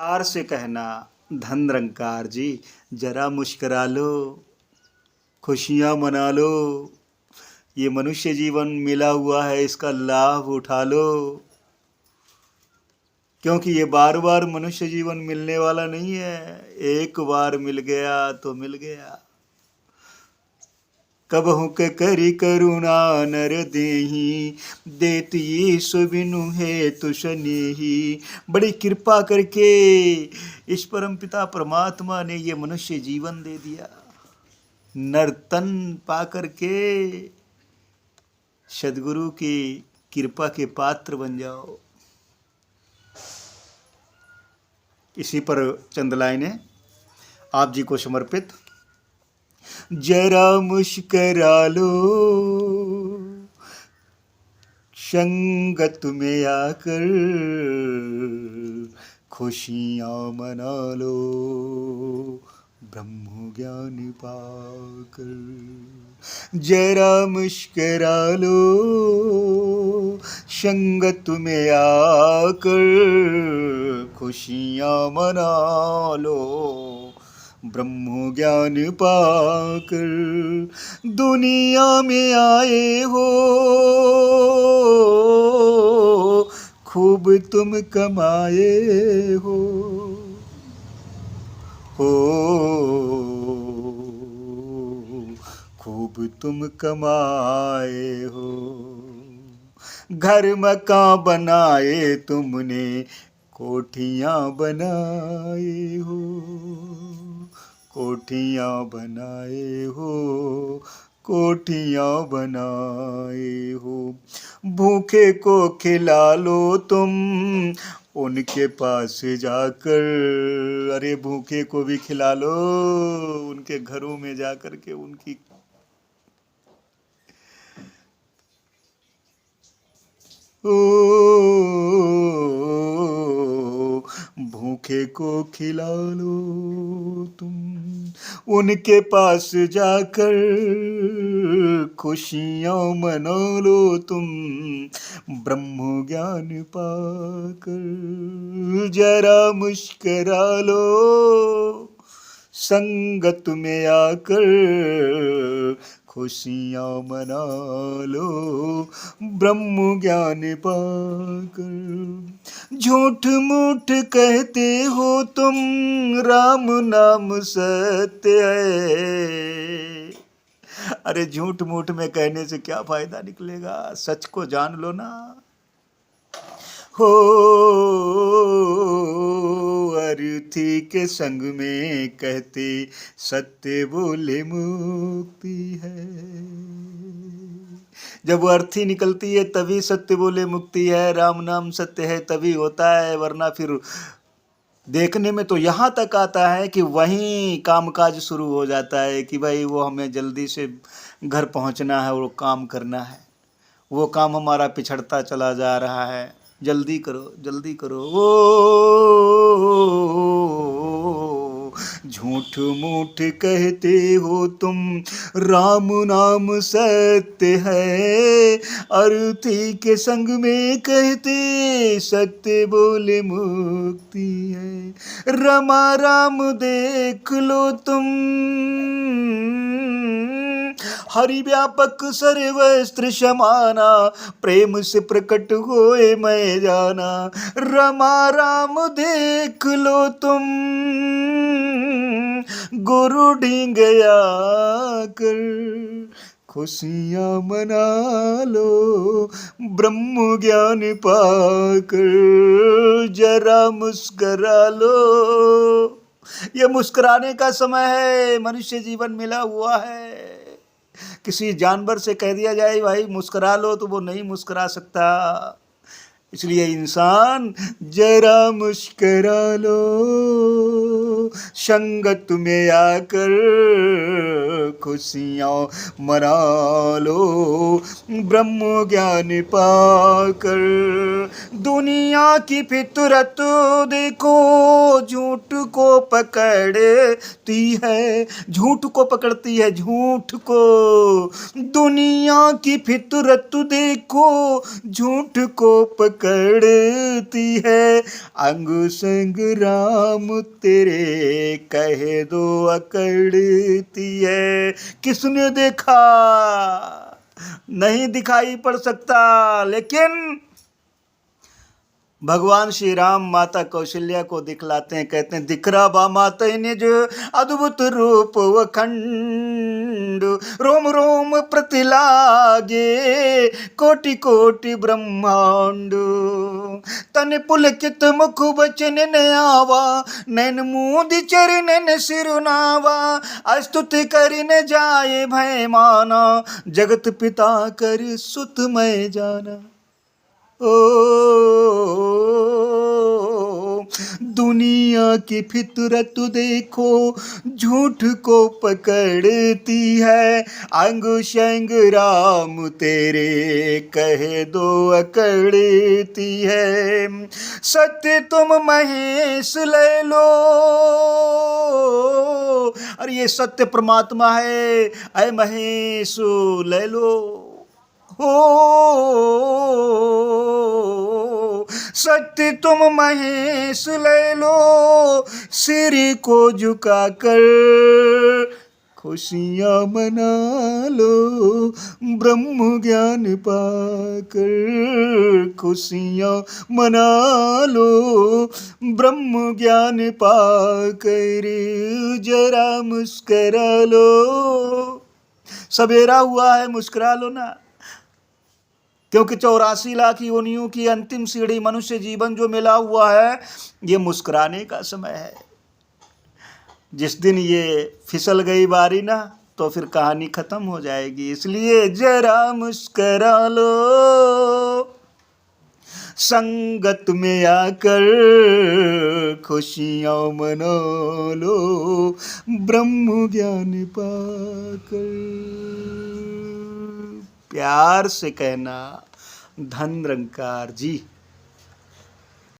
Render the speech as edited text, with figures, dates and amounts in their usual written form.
प्यार से कहना, धन निरंकार जी, जरा मुस्कुरा लो, खुशियाँ मना लो। ये मनुष्य जीवन मिला हुआ है, इसका लाभ उठा लो, क्योंकि ये बार बार मनुष्य जीवन मिलने वाला नहीं है। एक बार मिल गया तो मिल गया। कबहु के करी करुणा नर देही, देत यीशु बिनु है तुषनेही। बड़ी कृपा करके इस परम पिता परमात्मा ने ये मनुष्य जीवन दे दिया। नर्तन पा करके सदगुरु की कृपा के पात्र बन जाओ। इसी पर चंद लाइनें आप जी को समर्पित। जरा मुस्कुरा लो, संगत में आकर खुशियाँ मना लो, ब्रह्म ज्ञान पाकर। जरा मुस्कुरा लो, संगत में आकर खुशियाँ मना लो, ब्रह्म ज्ञान पाकर। दुनिया में आए हो, खूब तुम कमाए हो, खूब तुम कमाए हो। घर मकान बनाए तुमने, कोठियाँ बनाए हो, कोठियाँ बनाए हो, कोठियाँ बनाए हो। भूखे को खिला लो तुम, उनके पास जाकर। अरे भूखे को भी खिला लो, उनके घरों में जाकर के उनकी भूखे को खिला लो तुम, उनके पास जाकर खुशियाँ मना लो तुम, ब्रह्म ज्ञान पाकर। जरा मुस्कुरा लो, संगत में आकर खुशियाँ मना लो, ब्रह्म ज्ञान पाकर। झूठ मूठ कहते हो तुम, राम नाम सत्य है। अरे झूठ मूठ में कहने से क्या फायदा निकलेगा, सच को जान लो ना। हो अर्थी के संग में कहते, सत्य बोले मुक्ति है। जब वो अर्थी निकलती है तभी सत्य बोले मुक्ति है। राम नाम सत्य है तभी होता है, वरना फिर देखने में तो यहाँ तक आता है कि वहीं कामकाज शुरू हो जाता है कि भाई वो हमें जल्दी से घर पहुँचना है, वो काम करना है, वो काम हमारा पिछड़ता चला जा रहा है, जल्दी करो जल्दी करो। झूठ मूठ कहते हो तुम, राम नाम सत्य है। अर्थी के संग में कहते, सत्य बोले मुक्ति है। रमा राम देख लो तुम, हरि व्यापक सर्वस्त्र समाना, प्रेम से प्रकट होए मैं जाना। रमा राम देख लो तुम, गुरु ढींगया कर खुशियाँ मना लो, ब्रह्म ज्ञान पाकर। जरा मुस्कुरा लो, ये मुस्कुराने का समय है। मनुष्य जीवन मिला हुआ है। किसी जानवर से कह दिया जाए भाई मुस्कुरा लो तो वो नहीं मुस्कुरा सकता। इसलिए इंसान जरा मुस्कुरा लो, संगत में आकर खुशियाँ मना लो, ब्रह्म ज्ञान पाकर। दुनिया की फितरत देखो, झूठ को पकड़ती है, झूठ को पकड़ती है, झूठ को। दुनिया की फितरत देखो, झूठ को अकड़ती है, अंकुश अंग राम तेरे कह दो अकड़ती है। किसने देखा? नहीं दिखाई पड़ सकता, लेकिन भगवान श्री राम माता कौशल्या को दिखलाते हैं। कहते हैं दिखरा बा माता ने जो अद्भुत रूप वखंड, रोम रोम प्रतिलागे कोटि कोटि ब्रह्मांड। तन पुलकित मुख बचन न आवा, नैन मूंद चरणन सिरुनावा। स्तुति करि न जाए भय माना, जगत पिता कर सुत मैं जाना। ओ दुनिया की फितरत देखो, झूठ को पकड़ती है, अंकुश अंग राम तेरे कह दो अकड़ती है। सत्य तुम महेश ले लो, और ये सत्य परमात्मा है, ऐ महेश ले लो। हो सत्य तुम महेश ले लो, सिर को झुकाकर खुशियाँ मना लो, ब्रह्म ज्ञान पाकर खुशियाँ मना लो, ब्रह्म ज्ञान पाकर जरा मुस्करा लो। सवेरा हुआ है, मुस्कुरा लो ना, क्योंकि 84 लाख योनियों की अंतिम सीढ़ी मनुष्य जीवन जो मिला हुआ है, ये मुस्कुराने का समय है। जिस दिन ये फिसल गई बारी ना, तो फिर कहानी खत्म हो जाएगी। इसलिए जरा मुस्कुरा लो, संगत में आकर खुशियाँ मना लो, ब्रह्म ज्ञान पाकर। प्यार से कहना, धन निरंकार जी।